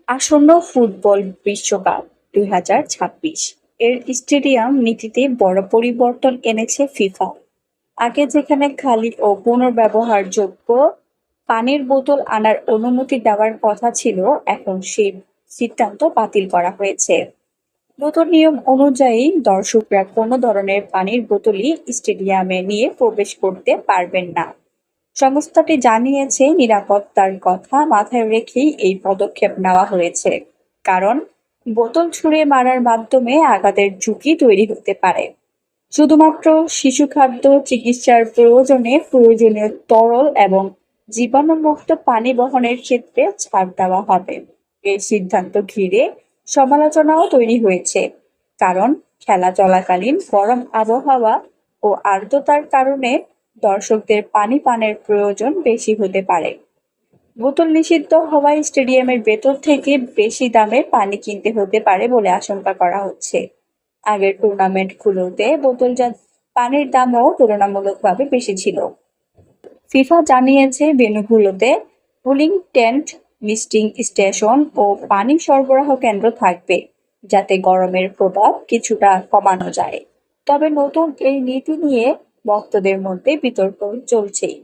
আসন্ন ফুটবল বিশ্বকাপ ২০২৬ এর স্টেডিয়াম নীতিতে বড় পরিবর্তন এনেছে ফিফা। আগে যেখানে খালি ও পুনর্ব্যবহারযোগ্য পানির বোতল আনার অনুমতি দেওয়ার কথা ছিল, এখন সেই সিদ্ধান্ত বাতিল করা হয়েছে। নতুন নিয়ম অনুযায়ী দর্শকরা কোনো ধরনের পানির বোতলই স্টেডিয়ামে নিয়ে প্রবেশ করতে পারবেন না। সংস্থাটি জানিয়েছে, নিরাপত্তার কথা মাথায় রেখেই এই পদক্ষেপ নেওয়া হয়েছে। কারণ বোতল ছুঁড়ে মারার মাধ্যমে আঘাতের ঝুঁকি তৈরি হতে পারে। শুধুমাত্র শিশু খাদ্য চিকিৎসার প্রয়োজনে প্রয়োজনীয় তরল এবং জীবাণুমুক্ত পানি বহনের ক্ষেত্রে ছাড় দেওয়া হবে। এই সিদ্ধান্ত ঘিরে সমালোচনাও তৈরি হয়েছে, কারণ খেলা চলাকালীন গরম আবহাওয়া ও আর্দ্রতার কারণে দর্শকদের পানি পানের প্রয়োজন বেশি হতে পারে। বোতল নিষিদ্ধ হওয়ায় স্টেডিয়ামের ভেতর থেকে বেশি দামে পানি কিনতে হতে পারে বলে আশঙ্কা করা হচ্ছে। আগের টুর্নামেন্টগুলোতে বোতলজাত পানির দামও তুলনামূলকভাবে বেশি ছিল। ফিফা জানিয়েছে, ভেন্যুগুলোতে কুলিং টেন্ট, মিস্টিং স্টেশন ও পানি সরবরাহ কেন্দ্র থাকবে, যাতে গরমের প্রভাব কিছুটা কমানো যায়। তবে নতুন এই নীতি নিয়ে ভক্তদের মধ্যে বিতর্ক চলছেই।